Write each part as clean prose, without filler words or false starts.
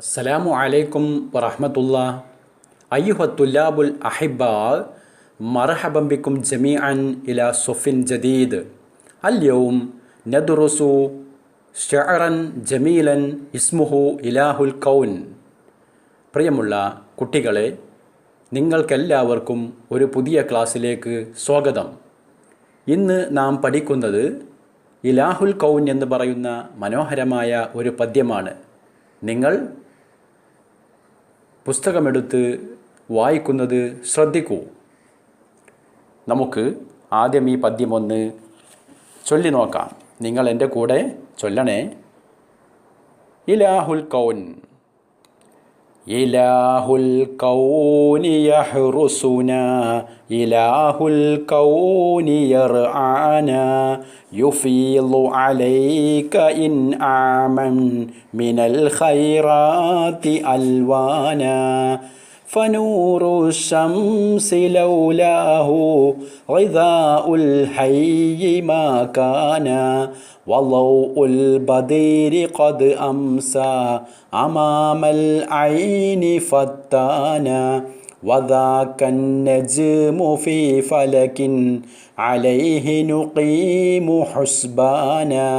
السلام عليكم ورحمة الله أيها الطلاب الأحباء مرحبا بكم جميعا إلى صف جديد اليوم ندرس شعرا جميلا اسمه إله الكون പ്രിയമുള്ള കുട്ടികളെ നിങ്ങൾക്കെല്ലാവർക്കും ഒരു പുതിയ ക്ലാസ്സിലേക്ക് സ്വാഗതം. ഇന്ന് നാം പഠിക്കുന്നത് ഇലാഹുൽ കൗൻ എന്ന് പറയുന്ന മനോഹരമായ ഒരു പദ്യമാണ്. നിങ്ങൾ പുസ്തകമെടുത്ത് വായിക്കുന്നത് ശ്രദ്ധിക്കൂ. നമുക്ക് ആദ്യം ഈ പദ്യം ഒന്ന് ചൊല്ലി നോക്കാം. നിങ്ങൾ എൻ്റെ കൂടെ ചൊല്ലണേ. ഇലാഹുൽ കൗൻ ഇലാഹുൽ കൗനി യഹ്റുസുനാ ഇലാഹുൽ കൗനി യർആനാ യുഫീളു അലൈക ഇൻആമൻ മിനൽ ഖൈറാത്തി അൽവാനാ فنور الشمس لولاه غذاء الحي ما كان وضوء البدر قد أمسى أمام العين فتانا وذاك النجم في فلك عليه نقيم حسبانا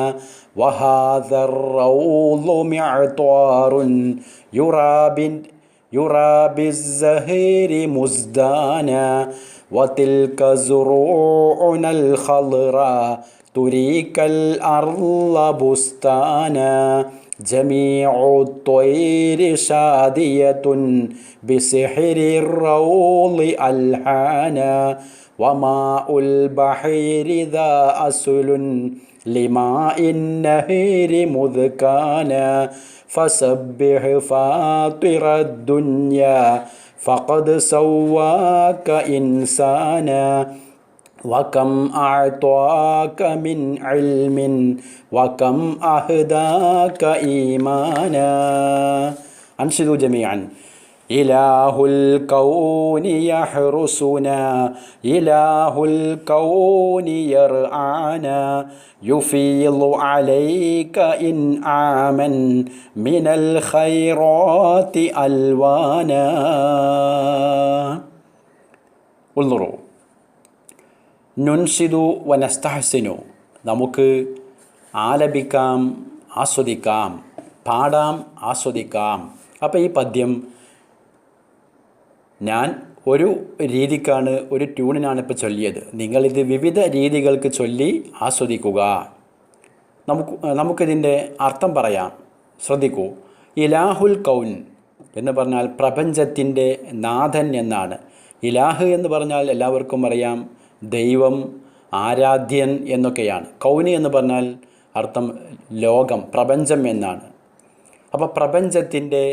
وهذا الروض معطار يرى بالزهير مزدانا وتلك زروعنا الخضراء تريك الأرض بستانا جميع الطير شادية بسحر الروض ألحانا وماء البحر ذا أصل لماء النهر مذ كان فسبح فاطر الدنيا فقد سواك إنسانا وكم أعطاك من علم وكم أهداك إيمانا أنشدوا جميعا إله الكون يحرسنا إله الكون يرعانا يفيض عليك إنعاما من الخيرات ألوانا انظروا ننشد ونستحسن നമുക്ക് ആലപിക്കാം, ആസ്വദിക്കാം, പാടാം, ആസ്വദിക്കാം. അപ്പോൾ ഈ പദ്യം ഞാൻ ഒരു രീതിക്കാണ്, ഒരു ട്യൂണിനാണ് ഇപ്പോൾ ചൊല്ലിയത്. നിങ്ങളിത് വിവിധ രീതികൾക്ക് ചൊല്ലി ആസ്വദിക്കുക. നമുക്കിതിൻ്റെ അർത്ഥം പറയാം. ശ്രദ്ധിക്കൂ. ഇലാഹുൽ കൗൻ എന്ന് പറഞ്ഞാൽ പ്രപഞ്ചത്തിൻ്റെ നാഥൻ എന്നാണ്. ഇലാഹ് എന്ന് പറഞ്ഞാൽ എല്ലാവർക്കും അറിയാം, ദൈവം, ആരാധ്യൻ എന്നൊക്കെയാണ്. കൗനി എന്ന് പറഞ്ഞാൽ അർത്ഥം ലോകം, പ്രപഞ്ചം എന്നാണ്. അപ്പോൾ പ്രപഞ്ചത്തിൻ്റെ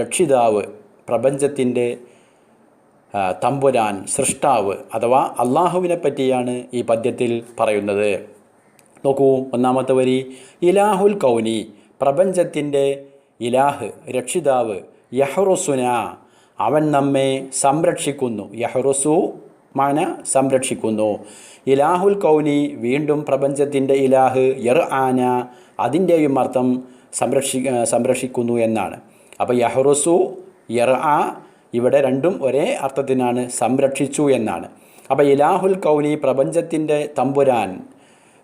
രക്ഷിതാവ്, പ്രപഞ്ചത്തിൻ്റെ തമ്പുരാൻ, സൃഷ്ടാവ് അഥവാ അള്ളാഹുവിനെ പറ്റിയാണ് ഈ പദ്യത്തിൽ പറയുന്നത്. നോക്കൂ, ഒന്നാമത്തെ വരി ഇലാഹുൽ കൗനി, പ്രപഞ്ചത്തിൻ്റെ ഇലാഹ്, രക്ഷിതാവ്, യഹ്റുസുന, അവൻ നമ്മെ സംരക്ഷിക്കുന്നു. യഹ്റുസു മാന സംരക്ഷിക്കുന്നു. ഇലാഹുൽ കൗനി വീണ്ടും പ്രപഞ്ചത്തിൻ്റെ ഇലാഹ്, യർആന അതിൻ്റെയും അർത്ഥം സംരക്ഷിക്കുന്നു എന്നാണ്. അപ്പോൾ യഹ്റുസു, യർആ ഇവിടെ രണ്ടും ഒരേ അർത്ഥത്തിനാണ്, സംരക്ഷിച്ചു എന്നാണ്. അപ്പോൾ ഇലാഹുൽ കൗനി പ്രപഞ്ചത്തിൻ്റെ തമ്പുരാൻ,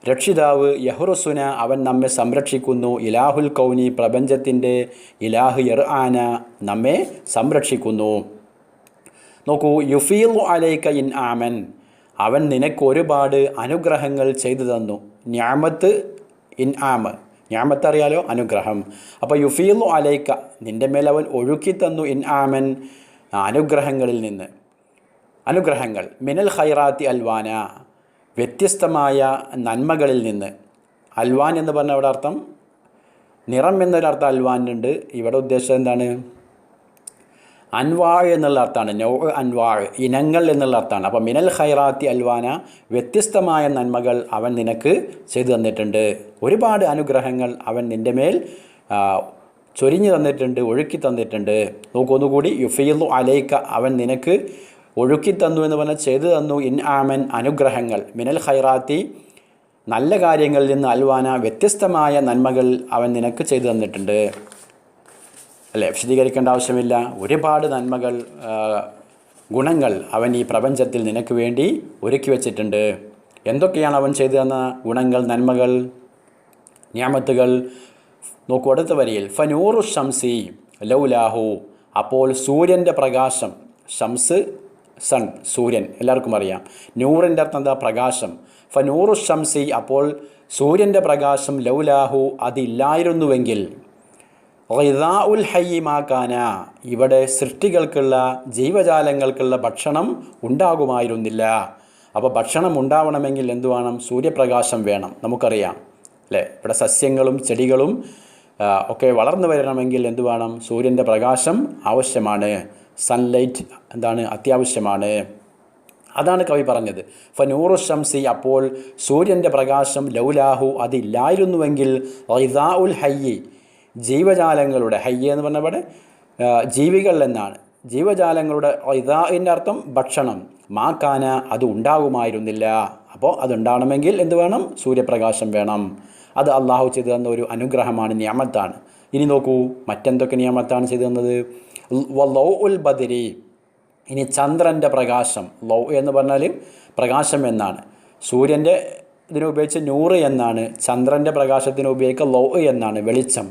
രക്ഷിതാവ്, യഹ്റുസുന അവൻ നമ്മെ സംരക്ഷിക്കുന്നു. ഇലാഹുൽ കൗനി പ്രപഞ്ചത്തിൻ്റെ ഇലാഹ്, യർആന നമ്മെ സംരക്ഷിക്കുന്നു. നോക്കൂ, യുഫീളു അലൈക ഇൻആമൻ, അവൻ നിനക്ക് ഒരുപാട് അനുഗ്രഹങ്ങൾ ചെയ്തു തന്നു. നിഅമത്ത്, ഇൻആമ്, നിഅമത്ത് അറിയാലോ, അനുഗ്രഹം. അപ്പോൾ യുഫീളു അലൈക നിൻ്റെ മേൽ അവൻ ഒഴുക്കി തന്നു, ഇൻആമൻ അനുഗ്രഹങ്ങളിൽ നിന്ന്, അനുഗ്രഹങ്ങൾ, മിനൽ ഖൈറാത്തി അൽവാന വ്യത്യസ്തമായ നന്മകളിൽ നിന്ന്. അൽവാൻ എന്ന് പറഞ്ഞ അവിടെ അർത്ഥം നിറം എന്നൊരർത്ഥം അൽവാനുണ്ട്. ഇവിടെ ഉദ്ദേശം എന്താണ്? അൻവാഴ് എന്നുള്ള അർത്ഥമാണ്. നൗ അൻവാഴ്, ഇനങ്ങൾ എന്നുള്ള അർത്ഥമാണ്. അപ്പോൾ മിനൽ ഖൈറാത്തി അൽവാന വ്യത്യസ്തമായ നന്മകൾ അവൻ നിനക്ക് ചെയ്തു തന്നിട്ടുണ്ട്. ഒരുപാട് അനുഗ്രഹങ്ങൾ അവൻ നിൻ്റെ മേൽ ചൊരിഞ്ഞു തന്നിട്ടുണ്ട്, ഒഴുക്കി തന്നിട്ടുണ്ട്. നോക്കൊന്നുകൂടി, യുഫീളു അലൈക അവൻ നിനക്ക് ഒഴുക്കി തന്നു എന്ന് പറഞ്ഞാൽ ചെയ്തു തന്നു, ഇൻആമൻ അനുഗ്രഹങ്ങൾ, മിനൽ ഖൈറാത്തി നല്ല കാര്യങ്ങളിൽ നിന്ന്, അൽവാന വ്യത്യസ്തമായ നന്മകൾ അവൻ നിനക്ക് ചെയ്തു തന്നിട്ടുണ്ട്. അല്ലേ? വിശദീകരിക്കേണ്ട ആവശ്യമില്ല. ഒരുപാട് നന്മകൾ, ഗുണങ്ങൾ അവൻ ഈ പ്രപഞ്ചത്തിൽ നിനക്ക് വേണ്ടി ഒരുക്കി വച്ചിട്ടുണ്ട്. എന്തൊക്കെയാണ് അവൻ ചെയ്തു തന്ന ഗുണങ്ങൾ, നന്മകൾ, നിഅമത്തുകൾ? നോക്കൂ അടുത്ത വരിയിൽ, ഫനൂറു ഷംസി ലൗലാഹു. അപ്പോൾ സൂര്യൻ്റെ പ്രകാശം, ഷംസ് സൺ, സൂര്യൻ എല്ലാവർക്കും അറിയാം. നൂറിൻ്റെ അർത്ഥം എന്താ? പ്രകാശം. ഫനൂറു ഷംസി, അപ്പോൾ സൂര്യൻ്റെ പ്രകാശം, ലൗലാഹു അതില്ലായിരുന്നുവെങ്കിൽ, ഗിദാഉൽ ഹയ്യി മാ കാന, ഇവിടെ സൃഷ്ടികൾക്കുള്ള, ജീവജാലങ്ങൾക്കുള്ള ഭക്ഷണം ഉണ്ടാകുമായിരുന്നില്ല. അപ്പോൾ ഭക്ഷണം ഉണ്ടാവണമെങ്കിൽ എന്തു വേണം? സൂര്യപ്രകാശം വേണം. നമുക്കറിയാം അല്ലേ? ഇവിടെ സസ്യങ്ങളും ചെടികളും ഒക്കെ വളർന്നു വരണമെങ്കിൽ എന്തു വേണം? സൂര്യൻ്റെ പ്രകാശം ആവശ്യമാണ്. സൺലൈറ്റ് എന്താണ്? അത്യാവശ്യമാണ്. അതാണ് കവി പറഞ്ഞത്. ഫനൂറു ഷംസി, അപ്പോൾ സൂര്യൻ്റെ പ്രകാശം, ലൗലാഹു അതില്ലായിരുന്നുവെങ്കിൽ, ഗിദാഉൽ ഹയ്യി ജീവജാലങ്ങളുടെ, ഹയ്യ എന്ന് പറഞ്ഞ ഇവിടെ ജീവികൾ എന്നാണ്, ജീവജാലങ്ങളുടെ, ഗിദാഇൻ്റെ അർത്ഥം ഭക്ഷണം, മാക്കാന അത് ഉണ്ടാകുമായിരുന്നില്ല. അപ്പോൾ അതുണ്ടാവണമെങ്കിൽ എന്ത് വേണം? സൂര്യപ്രകാശം വേണം. അത് അള്ളാഹു ചെയ്തു തന്ന ഒരു അനുഗ്രഹമാണ്, നിഅമത്താണ്. ഇനി നോക്കൂ മറ്റെന്തൊക്കെ നിഅമത്താണ് ചെയ്തു തന്നത്? ലൗ ഉൽ ബദരി, ഇനി ചന്ദ്രൻ്റെ പ്രകാശം. ലൗ എന്ന് പറഞ്ഞാൽ പ്രകാശം എന്നാണ്. സൂര്യൻ്റെ ഇതിനെ ഉപയോഗിച്ച് നൂറ് എന്നാണ്, ചന്ദ്രൻ്റെ പ്രകാശത്തിന് ഉപയോഗിക്കുക ലൗ എന്നാണ്, വെളിച്ചം.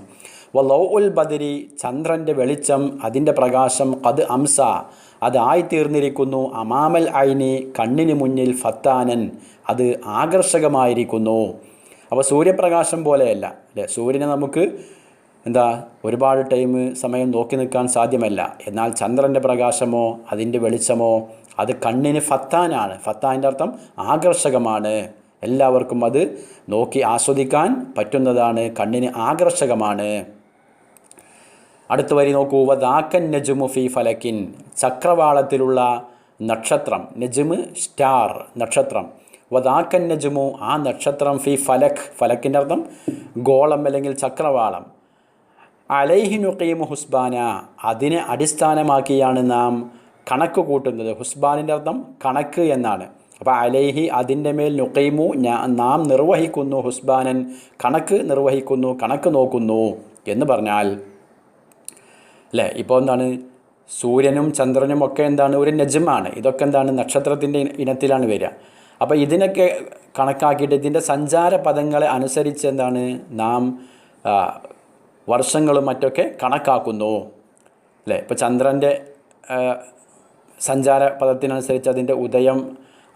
ലൗ ഉൽ ബദരി, ചന്ദ്രൻ്റെ വെളിച്ചം, അതിൻ്റെ പ്രകാശം, ഖദ് അംസ അതായിത്തീർന്നിരിക്കുന്നു, അമാമൽ ഐനി കണ്ണിന് മുന്നിൽ, ഫത്താനൻ അത് ആകർഷകമായിരിക്കുന്നു. അപ്പോൾ സൂര്യപ്രകാശം പോലെയല്ല അല്ലേ? സൂര്യനെ നമുക്ക് എന്താ ഒരുപാട് സമയം നോക്കി നിൽക്കാൻ സാധ്യമല്ല. എന്നാൽ ചന്ദ്രൻ്റെ പ്രകാശമോ അതിൻ്റെ വെളിച്ചമോ അത് കണ്ണിന് ഫത്താനാണ്. ഫത്താൻ്റെ അർത്ഥം ആകർഷകമാണ്. എല്ലാവർക്കും അത് നോക്കി ആസ്വദിക്കാൻ പറ്റുന്നതാണ്, കണ്ണിന് ആകർഷകമാണ്. അടുത്ത വരി നോക്കൂ, വദാക്കൻ നജ്മു ഫി ഫലക്കിൻ, ചക്രവാളത്തിലുള്ള നക്ഷത്രം. നജ്മ് സ്റ്റാർ, നക്ഷത്രം. വദാക്കൻ നജ്മു ആ നക്ഷത്രം, ഫി ഫലക്, ഫലക്കിൻ്റെ അർത്ഥം ഗോളം അല്ലെങ്കിൽ ചക്രവാളം. അലൈഹി നുഖീമു ഹുസ്ബാന, അതിനെ അടിസ്ഥാനമാക്കിയാണ് നാം കണക്ക് കൂട്ടുന്നത്. ഹുസ്ബാനിൻ്റെ അർത്ഥം കണക്ക് എന്നാണ്. അപ്പോൾ അലൈഹി അതിൻ്റെ മേൽ, നുഖീമു നാം നിർവഹിക്കുന്നു, ഹുസ്ബാനൻ കണക്ക് നിർവഹിക്കുന്നു, കണക്ക് നോക്കുന്നു എന്ന് പറഞ്ഞാൽ അല്ലേ? ഇപ്പോൾ എന്താണ്? സൂര്യനും ചന്ദ്രനും ഒക്കെ എന്താണ്? ഒരു നജ്മാണ്. ഇതൊക്കെ എന്താണ്? നക്ഷത്രത്തിൻ്റെ ഇനത്തിലാണ് വരിക. അപ്പോൾ ഇതിനൊക്കെ കണക്കാക്കിയിട്ട് ഇതിൻ്റെ സഞ്ചാര പദങ്ങളെ അനുസരിച്ച് എന്താണ്? നാം വർഷങ്ങളും മറ്റൊക്കെ കണക്കാക്കുന്നു അല്ലേ? ഇപ്പോൾ ചന്ദ്രൻ്റെ സഞ്ചാര പദത്തിനനുസരിച്ച് അതിൻ്റെ ഉദയം,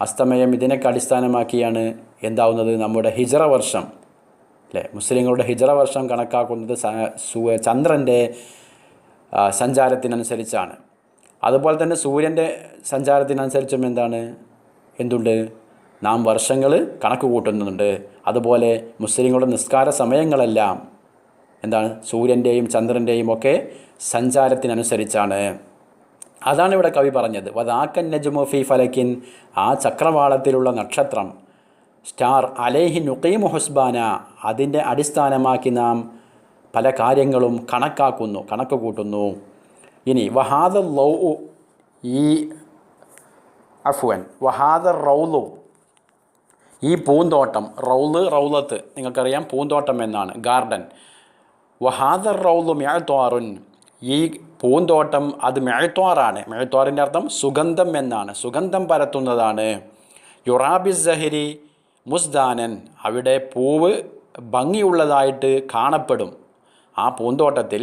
അസ്തമയം ഇതിനൊക്കെ അടിസ്ഥാനമാക്കിയാണ് എന്താവുന്നത്? നമ്മുടെ ഹിജ്റ വർഷം അല്ലേ? മുസ്ലിങ്ങളുടെ ഹിജ്റ വർഷം കണക്കാക്കുന്നത് ചന്ദ്രൻ്റെ സഞ്ചാരത്തിനനുസരിച്ചാണ്. അതുപോലെ തന്നെ സൂര്യൻ്റെ സഞ്ചാരത്തിനനുസരിച്ചും എന്തുണ്ട്? നാം വർഷങ്ങൾ കണക്ക് കൂട്ടുന്നുണ്ട്. അതുപോലെ മുസ്ലിങ്ങളുടെ നിസ്കാര സമയങ്ങളെല്ലാം സൂര്യൻ്റെയും ചന്ദ്രൻ്റെയും ഒക്കെ സഞ്ചാരത്തിനനുസരിച്ചാണ്. അതാണ് ഇവിടെ കവി പറഞ്ഞത്. വദാക്കൻ നജ്മു ഫി ഫലക്കിൻ, ആ ചക്രവാളത്തിലുള്ള നക്ഷത്രം, സ്റ്റാർ, അലൈഹി നുഖീമു ഹുസ്ബാന അതിൻ്റെ അടിസ്ഥാനമാക്കി നാം പല കാര്യങ്ങളും കണക്കാക്കുന്നു, കണക്ക് കൂട്ടുന്നു. ഇനി വഹാദ ലൗ വഹാദ റൗലു, ഈ പൂന്തോട്ടം, റൗലത്ത് നിങ്ങൾക്കറിയാം പൂന്തോട്ടം എന്നാണ്, ഗാർഡൻ. വഹാദ റൗലു മെഅത്വാറുൻ, ഈ പൂന്തോട്ടം അത് മെഅത്വാറാണ്. മെഅത്വാറിൻ്റെ അർത്ഥം സുഗന്ധം എന്നാണ്, സുഗന്ധം പരത്തുന്നതാണ്. യുറാബിസ് സഹരി മുസ്ദാനൻ, അവിടെ പൂവ് ഭംഗിയുള്ളതായിട്ട് കാണപ്പെടും. ആ പൂന്തോട്ടത്തിൽ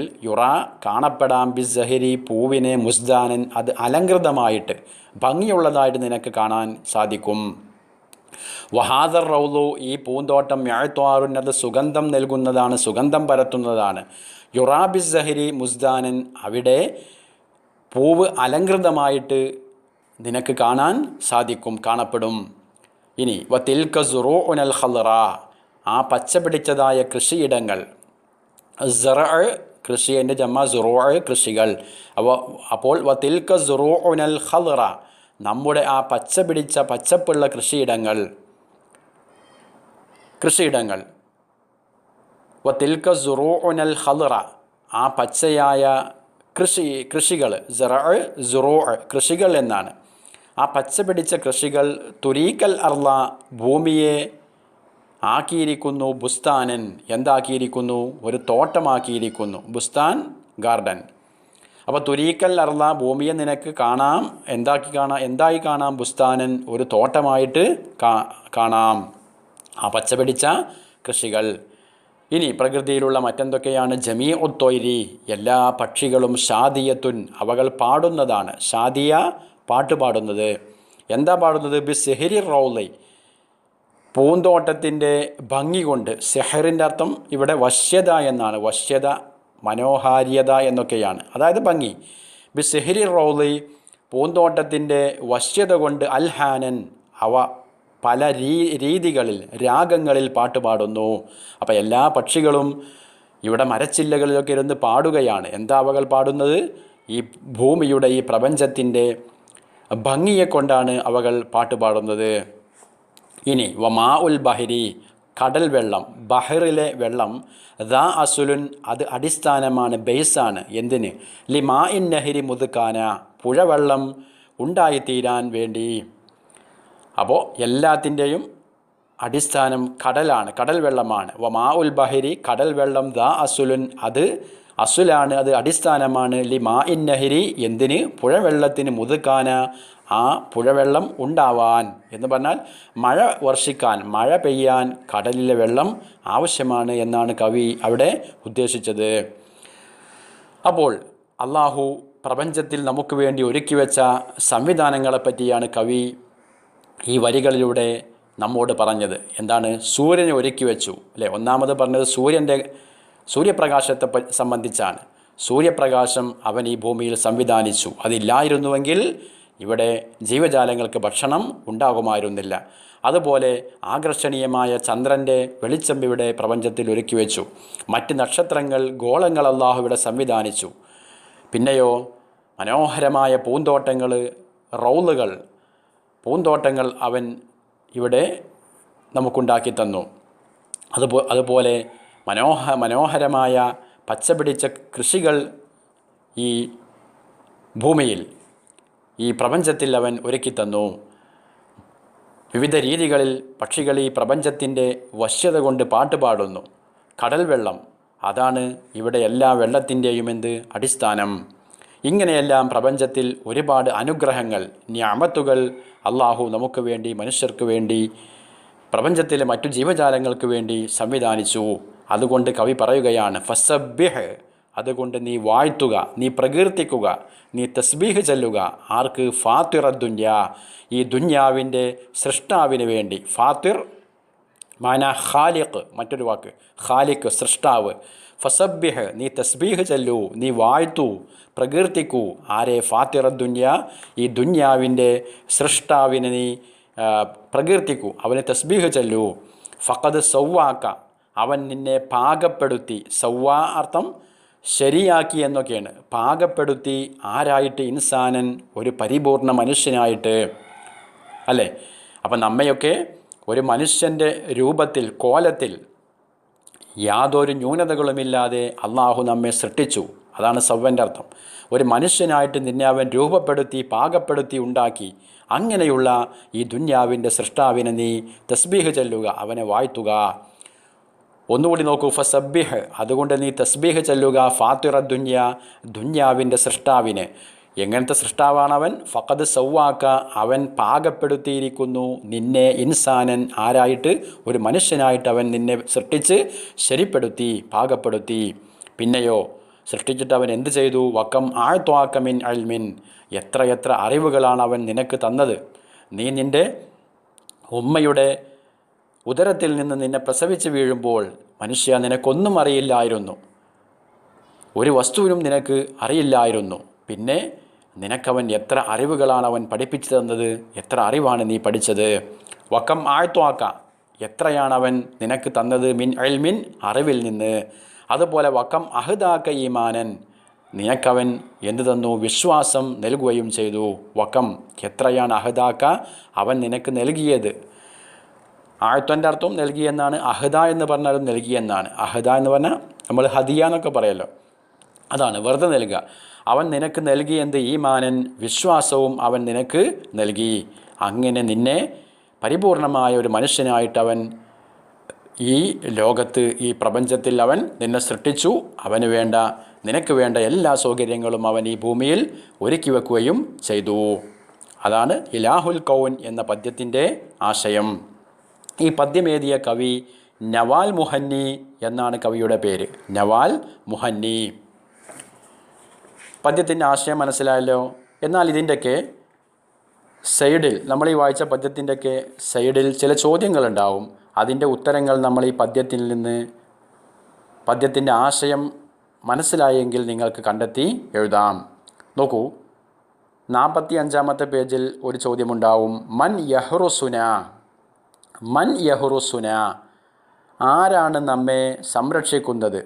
കാണപ്പെടാം, ബിസ്സഹരി പൂവിനെ, മുസ്ദാനൻ അത് അലങ്കൃതമായിട്ട് ഭംഗിയുള്ളതായിട്ട് നിനക്ക് കാണാൻ സാധിക്കും. വഹാദർ റൗലു, ഈ പൂന്തോട്ടം മെഅത്വാറുൻ അത് സുഗന്ധം നൽകുന്നതാണ്, സുഗന്ധം പരത്തുന്നതാണ്. യുറാബിസ് സഹരി മുസ്ദാനൻ, അവിടെ പൂവ് അലങ്കൃതമായിട്ട് നിനക്ക് കാണാൻ സാധിക്കും, കാണപ്പെടും. ഇനി വതിൽക സുറൂഉനൽ ഖളറ, ആ പച്ച പിടിച്ചതായ കൃഷിയിടങ്ങൾ. സറഅ് കൃഷിൻ്റെ ജമ്മ, സുറൂഅ് കൃഷികൾ. അപ്പോൾ വതിൽക സുറൂഉനൽ ഖളറ, നമ്മുടെ ആ പച്ച പിടിച്ച പച്ചപ്പുള്ള കൃഷിയിടങ്ങൾ. വതിൽക സുറൂഉനൽ ഖളറ, ആ പച്ചയായ കൃഷികൾ. സറഅ് സുറൂഅ് കൃഷികൾ എന്നാണ്. ആ പച്ച പിടിച്ച കൃഷികൾ. തുരീക്കൽ അർള, ഭൂമിയെ ആക്കിയിരിക്കുന്നു, ബുസ്താനൻ എന്താക്കിയിരിക്കുന്നു? ഒരു തോട്ടമാക്കിയിരിക്കുന്നു. ബുസ്താൻ ഗാർഡൻ. അപ്പോൾ തുരീക്കൽ അർള ഭൂമിയെ നിനക്ക് കാണാം, എന്തായി കാണാം, ബുസ്താനൻ ഒരു തോട്ടമായിട്ട് കാണാം, ആ പച്ചപിടിച്ച കൃഷികൾ. ഇനി പ്രകൃതിയിലുള്ള മറ്റെന്തൊക്കെയാണ്? ജമീ ഉത്തൊയ്രി എല്ലാ പക്ഷികളും, ഷാദിയത്തുൻ അവകൾ പാടുന്നതാണ്. ഷാദിയ പാട്ട് പാടുന്നത്. എന്താ പാടുന്നത്? ബി സെഹരി റൗലൈ പൂന്തോട്ടത്തിൻ്റെ ഭംഗി കൊണ്ട്. സെഹറിൻ്റെ അർത്ഥം ഇവിടെ വശ്യത എന്നാണ്. വശ്യത, മനോഹാരിയത എന്നൊക്കെയാണ്, അതായത് ഭംഗി. ബി സെഹരി റൗലൈ പൂന്തോട്ടത്തിൻ്റെ വശ്യത കൊണ്ട്. അൽഹാനൻ അവ പല രീതികളിൽ, രാഗങ്ങളിൽ പാട്ട് പാടുന്നു. അപ്പോൾ എല്ലാ പക്ഷികളും ഇവിടെ മരച്ചില്ലകളിലൊക്കെ ഇരുന്ന് പാടുകയാണ്. എന്താ അവകൾ പാടുന്നത്? ഈ ഭൂമിയുടെ, ഈ പ്രപഞ്ചത്തിൻ്റെ ഭംഗിയെ കൊണ്ടാണ് അവകൾ പാട്ട് പാടുന്നത്. ഇനി വമാ ഉൽ ബഹരി കടൽ വെള്ളം, ബഹറിലെ വെള്ളം. ദാ അസുലുൻ അത് അടിസ്ഥാനമാണ്, ബേസാണ്. എന്തിന്? ലിമാ ഇൻ നഹരി മുതുക്കാന പുഴവെള്ളം ഉണ്ടായിത്തീരാൻ വേണ്ടി. അപ്പോൾ എല്ലാത്തിൻ്റെയും അടിസ്ഥാനം കടലാണ്, കടൽ വെള്ളമാണ്. വമാ ഉൽ ബഹരി കടൽ വെള്ളം. ദാ അസുലുൻ അത് അസുലാണ്, അത് അടിസ്ഥാനമാണ്. ലിമാ ഇൻ നഹരി എന്തിന്? പുഴവെള്ളത്തിന്. മുതുക്കാന ആ പുഴവെള്ളം ഉണ്ടാവാൻ എന്ന് പറഞ്ഞാൽ മഴ വർഷിക്കാൻ, മഴ പെയ്യാൻ കടലിലെ വെള്ളം ആവശ്യമാണ് എന്നാണ് കവി അവിടെ ഉദ്ദേശിച്ചത്. അപ്പോൾ അള്ളാഹു പ്രപഞ്ചത്തിൽ നമുക്ക് വേണ്ടി ഒരുക്കി വെച്ച സംവിധാനങ്ങളെപ്പറ്റിയാണ് കവി ഈ വരികളിലൂടെ നമ്മോട് പറഞ്ഞത്. എന്താണ്? സൂര്യനെ ഒരുക്കി വെച്ചു, അല്ലേ? ഒന്നാമത് പറഞ്ഞത് സൂര്യപ്രകാശത്തെ സംബന്ധിച്ചാണ്. സൂര്യപ്രകാശം അവൻ ഈ ഭൂമിയിൽ സംവിധാനിച്ചു. അതില്ലായിരുന്നുവെങ്കിൽ ഇവിടെ ജീവജാലങ്ങൾക്ക് ഭക്ഷണം ഉണ്ടാകുമായിരുന്നില്ല. അതുപോലെ ആകർഷണീയമായ ചന്ദ്രൻ്റെ വെളിച്ചം ഇവിടെ പ്രപഞ്ചത്തിൽ ഒരുക്കി വെച്ചു. മറ്റ് നക്ഷത്രങ്ങൾ, ഗോളങ്ങൾ അല്ലാഹു ഇവിടെ സംവിധാനിച്ചു. പിന്നെയോ മനോഹരമായ പൂന്തോട്ടങ്ങൾ, റൗളുകൾ, പൂന്തോട്ടങ്ങൾ അവൻ ഇവിടെ നമുക്കുണ്ടാക്കി തന്നു. അതുപോലെ മനോഹരമായ പച്ചപിടിച്ച കൃഷികൾ ഈ ഭൂമിയിൽ, ഈ പ്രപഞ്ചത്തിൽ അവൻ ഒരുക്കി തന്നു. വിവിധ രീതികളിൽ പക്ഷികൾ ഈ പ്രപഞ്ചത്തിൻ്റെ വശ്യത കൊണ്ട് പാട്ടുപാടുന്നു. കടൽ വെള്ളം അതാണ് ഇവിടെ എല്ലാ വെള്ളത്തിൻ്റെയും അടിസ്ഥാനം. ഇങ്ങനെയെല്ലാം പ്രപഞ്ചത്തിൽ ഒരുപാട് അനുഗ്രഹങ്ങൾ, നിഅമത്തുകൾ അള്ളാഹു നമുക്ക് വേണ്ടി, മനുഷ്യർക്ക് വേണ്ടി, പ്രപഞ്ചത്തിലെ മറ്റു ജീവജാലങ്ങൾക്ക് വേണ്ടി സംവിധാനിച്ചു. അതുകൊണ്ട് കവി പറയുകയാണ്, ഫസബ്ബിഹ് അതുകൊണ്ട് നീ വാഴ്ത്തുക, നീ പ്രകീർത്തിക്കുക, നീ തസ്ബീഹ് ചൊല്ലുക. ആർക്ക്? ഫാത്തിറ ദുന്യ ഈ ദുന്യാവിൻ്റെ സൃഷ്ടാവിന് വേണ്ടി. ഫാത്തിർ മാന ഖാലിഖ്, മറ്റൊരു വാക്ക് ഖാലിഖ്, സൃഷ്ടാവ്. ഫസബ്ബിഹ് നീ തസ്ബീഹ് ചൊല്ലൂ, നീ വാഴ്ത്തു, പ്രകീർത്തിക്കൂ. ആരെ? ഫാത്തിറ ദുന്യ ഈ ദുന്യാവിൻ്റെ സൃഷ്ടാവിനെ നീ പ്രകീർത്തിക്കൂ, അവന് തസ്ബീഹ് ചൊല്ലൂ. ഫഖദ് സൗവാക്ക അവൻ നിന്നെ പാകപ്പെടുത്തി. സൗവാ അർത്ഥം ശരിയാക്കി എന്നൊക്കെയാണ്. പാകപ്പെടുത്തി ആരായിട്ട്? ഇൻസാനൻ ഒരു പരിപൂർണ മനുഷ്യനായിട്ട്, അല്ലേ? അപ്പം നമ്മയൊക്കെ ഒരു മനുഷ്യൻ്റെ രൂപത്തിൽ, കോലത്തിൽ യാതൊരു ന്യൂനതകളുമില്ലാതെ അള്ളാഹു നമ്മെ സൃഷ്ടിച്ചു. അതാണ് സവ്വൻ്റെ അർത്ഥം. ഒരു മനുഷ്യനായിട്ട് നിന്നെ അവൻ രൂപപ്പെടുത്തി, പാകപ്പെടുത്തി ഉണ്ടാക്കി. അങ്ങനെയുള്ള ഈ ദുന്യാവിൻ്റെ സൃഷ്ടാവിനെ നീ തസ്ബീഹ് ചൊല്ലുക, അവനെ വാഴ്ത്തുക. ഒന്നുകൂടി നോക്കൂ, ഫസബ്ബിഹ് അതുകൊണ്ട് നീ തസ്ബീഹ് ചൊല്ലുക. ഫാത്തിറ ദുന്യ ദുന്യാവിൻ്റെ സൃഷ്ടാവിന്. എങ്ങനത്തെ സൃഷ്ടാവാണവൻ? ഫഖദ് സൗവാക്ക അവൻ പാകപ്പെടുത്തിയിരിക്കുന്നു നിന്നെ. ഇൻസാനൻ ആരായിട്ട്? ഒരു മനുഷ്യനായിട്ട് അവൻ നിന്നെ സൃഷ്ടിച്ച് ശരിപ്പെടുത്തി, പാകപ്പെടുത്തി. പിന്നെയോ സൃഷ്ടിച്ചിട്ട് അവൻ എന്ത് ചെയ്തു? വക്കം ആഴ്ത്വാക്കമിൻ അൽമിൻ എത്ര അറിവുകളാണ് അവൻ നിനക്ക് തന്നത്. നീ നിൻ്റെ ഉമ്മയുടെ ഉദരത്തിൽ നിന്ന് നിന്നെ പ്രസവിച്ച് വീഴുമ്പോൾ മനുഷ്യ നിനക്കൊന്നും അറിയില്ലായിരുന്നു, ഒരു വസ്തുവിനും നിനക്ക് അറിയില്ലായിരുന്നു. പിന്നെ നിനക്കവൻ എത്ര അറിവുകളാണ് അവൻ പഠിപ്പിച്ചു തന്നത്, എത്ര അറിവാണ് നീ പഠിച്ചത്. വക്കം ആഴ്ത്വാക്ക എത്രയാണ് അവൻ നിനക്ക് തന്നത്, മിൻ അൽമിൻ അറിവിൽ നിന്ന്. അതുപോലെ വക്കം അഹ്ദാക്ക ഈമാനൻ നിനക്കവൻ എന്ത് തന്നു? വിശ്വാസം നൽകുകയും ചെയ്തു. വക്കം എത്രയാണ് അഹ്ദാക്ക അവൻ നിനക്ക് നൽകിയത്. ആഴ്ത്വൻ്റെ അർത്ഥം നൽകിയെന്നാണ്. അഹ്ദ എന്ന് പറഞ്ഞാലും നൽകിയെന്നാണ്. അഹ്ദ എന്ന് പറഞ്ഞാൽ നമ്മൾ ഹദിയ എന്നൊക്കെ പറയല്ലോ, അതാണ് വെറുതെ നൽകുക. അവൻ നിനക്ക് നൽകി ഈമാനൻ വിശ്വാസവും അവൻ നിനക്ക് നൽകി. അങ്ങനെ നിന്നെ പരിപൂർണമായ ഒരു മനുഷ്യനായിട്ട് അവൻ ഈ ലോകത്ത്, ഈ പ്രപഞ്ചത്തിൽ അവൻ നിന്നെ സൃഷ്ടിച്ചു. നിനക്ക് വേണ്ട എല്ലാ സൗകര്യങ്ങളും അവൻ ഈ ഭൂമിയിൽ ഒരുക്കി വെക്കുകയും ചെയ്തു. അതാണ് ഇലാഹുൽ കൗൻ എന്ന പദ്യത്തിൻ്റെ ആശയം. ഈ പദ്യം എഴുതിയ കവി നവാൽ മുഹന്നി എന്നാണ് കവിയുടെ പേര്. നവാൽ മുഹന്നി. പദ്യത്തിൻ്റെ ആശയം മനസ്സിലായല്ലോ. എന്നാൽ ഇതിൻ്റെയൊക്കെ സൈഡിൽ, നമ്മൾ ഈ വായിച്ച പദ്യത്തിൻ്റെയൊക്കെ സൈഡിൽ ചില ചോദ്യങ്ങളുണ്ടാവും. അതിൻ്റെ ഉത്തരങ്ങൾ നമ്മൾ ഈ പദ്യത്തിൻ്റെ ആശയം മനസ്സിലായെങ്കിൽ നിങ്ങൾക്ക് കണ്ടെത്തി എഴുതാം. നോക്കൂ, 45-ാമത്തെ പേജിൽ ഒരു ചോദ്യമുണ്ടാവും. മൻ യഹ്റുസുന, ആരാണ് നമ്മെ സംരക്ഷിക്കുന്നത്?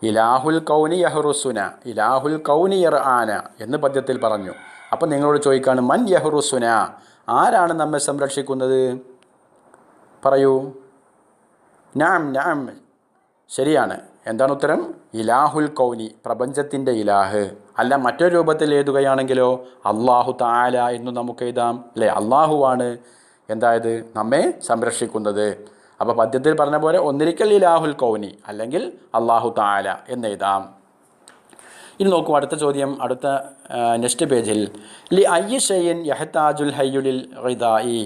ഇലാഹുൽ കൗനി യഹ്റുസുന, ഇലാഹുൽ കൗനി യർആന എന്ന് പദ്യത്തിൽ പറഞ്ഞു. അപ്പം നിങ്ങളോട് ചോദിക്കാണ്, മൻ യഹ്റുസുന, ആരാണ് നമ്മെ സംരക്ഷിക്കുന്നത്? പറയൂ. നഅം, ശരിയാണ്. എന്താണ് ഉത്തരം? ഇലാഹുൽ കൗനി, പ്രപഞ്ചത്തിൻ്റെ ഇലാഹ്. അല്ല, മറ്റൊരു രൂപത്തിൽ എഴുതുകയാണെങ്കിലോ അല്ലാഹു തആല എന്ന് നമുക്ക് എഴുതാം, അല്ലേ? അള്ളാഹുവാണ് എന്തായത് നമ്മെ സംരക്ഷിക്കുന്നത്. അപ്പോൾ പദ്യത്തിൽ പറഞ്ഞ പോലെ ഒന്നിരിക്കൽ ഇലാഹുൽ കൗനി അല്ലെങ്കിൽ അല്ലാഹു തആല എന്നെഴുതാം. ഇനി നോക്കൂ അടുത്ത ചോദ്യം, അടുത്ത നെക്സ്റ്റ് പേജിൽ. ലി അയ്യി ഷൈഇൻ യഹ്താജുൽ ഹയ്യു ലിൽ ഗിദാഇ,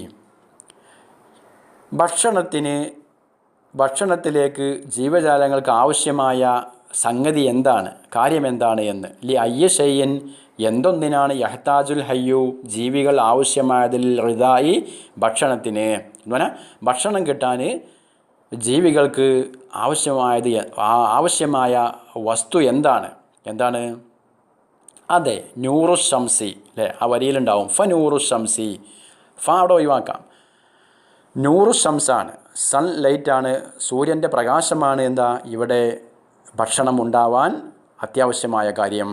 ഭക്ഷണത്തിലേക്ക് ജീവജാലങ്ങൾക്ക് ആവശ്യമായ സംഗതി എന്താണ്, കാര്യം എന്താണ് എന്ന്. ലി അയ്യി ഷൈഇൻ, എന്തൊന്നിനാണ് യഹ്താജുൽ ഹയ്യു, ജീവികൾ ആവശ്യമായതിൽ ഗിദാഇ, ഭക്ഷണത്തിന്. എന്ന് പറഞ്ഞാൽ ഭക്ഷണം കിട്ടാൻ ജീവികൾക്ക് ആവശ്യമായ വസ്തു എന്താണ്? അതെ, നൂറു ഷംസി, അല്ലേ? ആ വരിയിലുണ്ടാവും നൂറു ഷംസി. അവിടെ ഒഴിവാക്കാം. നൂറു ഷംസാണ്, സൺ ലൈറ്റാണ്, സൂര്യൻ്റെ പ്രകാശമാണ് ഇവിടെ ഭക്ഷണം ഉണ്ടാവാൻ അത്യാവശ്യമായ കാര്യം.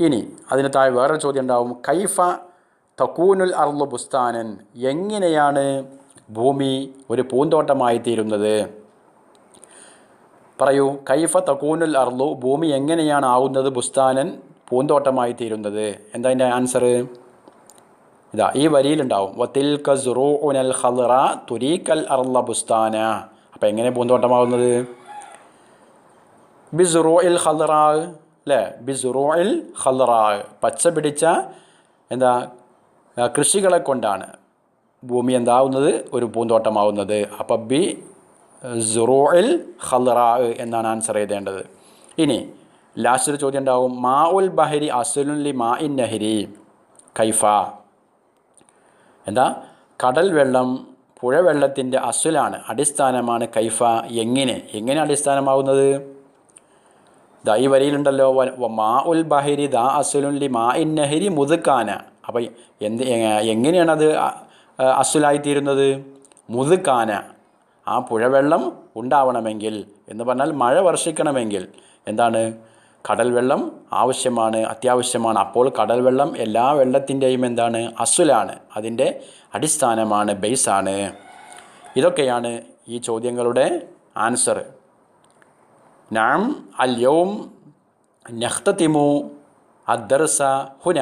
ഇനി അതിന് താഴെ വേറൊരു ചോദ്യം ഉണ്ടാവും. കൈഫ തകൂനുൽ അർളു ബുസ്താനൻ, എങ്ങനെയാണ് ഭൂമി ഒരു പൂന്തോട്ടമായി തീരുന്നത്? പറയൂ. കൈഫ തകൂനുൽ അർളു, ഭൂമി എങ്ങനെയാണ് ആവുന്നത് ബുസ്താനൻ, പൂന്തോട്ടമായി തീരുന്നത്? എന്താ അതിൻ്റെ ആൻസർ? ഇതാ ഈ വരിയിലുണ്ടാവും. വതിൽക സുറൂഉനൽ ഖദ്റ തുരീകൽ അർള ബുസ്താന. അപ്പോൾ എങ്ങനെ പൂന്തോട്ടമാവുന്നത്? ബിസുറൂഇൽ ഖദ്റ, അല്ലേ? ബിസുറൂഇൽ ഖദ്റ, പച്ച പിടിച്ച കൃഷികളെ കൊണ്ടാണ് ഭൂമി എന്താവുന്നത്, ഒരു പൂന്തോട്ടമാവുന്നത്. അപ്പോൾ ബി സുറൂഇൽ ഖദ്റ എന്നാണ് ആൻസർ എഴുതേണ്ടത്. ഇനി ലാസ്റ്റ് ചോദ്യം ഉണ്ടാവും. മാ ഉൽ ബഹരി അസ്ലുൻ ലി മാ ഇൻ നഹരി കൈഫ, കടൽ വെള്ളം പുഴവെള്ളത്തിൻ്റെ അസ്ലാണ്, അടിസ്ഥാനമാണ്. കൈഫ, എങ്ങനെ അടിസ്ഥാനമാവുന്നത്? ഈ വരിയിലുണ്ടല്ലോ, മാ ഉൽ ബഹരി ദാ അസ്ലുൻ ലി മാ ഇൻ നഹരി മുദ്കാന. അപ്പോൾ എങ്ങനെയാണത് അസ്ലായിത്തീരുന്നത്? മുദ്കാന, ആ പുഴവെള്ളം ഉണ്ടാവണമെങ്കിൽ എന്ന് പറഞ്ഞാൽ മഴ വർഷിക്കണമെങ്കിൽ കടൽ വെള്ളം ആവശ്യമാണ്, അത്യാവശ്യമാണ്. അപ്പോൾ കടൽ വെള്ളം എല്ലാ വെള്ളത്തിൻ്റെയും അസ്ലാണ്, അതിൻ്റെ അടിസ്ഥാനമാണ്, ബേസാണ്. ഇതൊക്കെയാണ് ഈ ചോദ്യങ്ങളുടെ ആൻസർ. നഅം അൽ യൗം നഖ്തതിമു അദ്ദർസ ഹുന.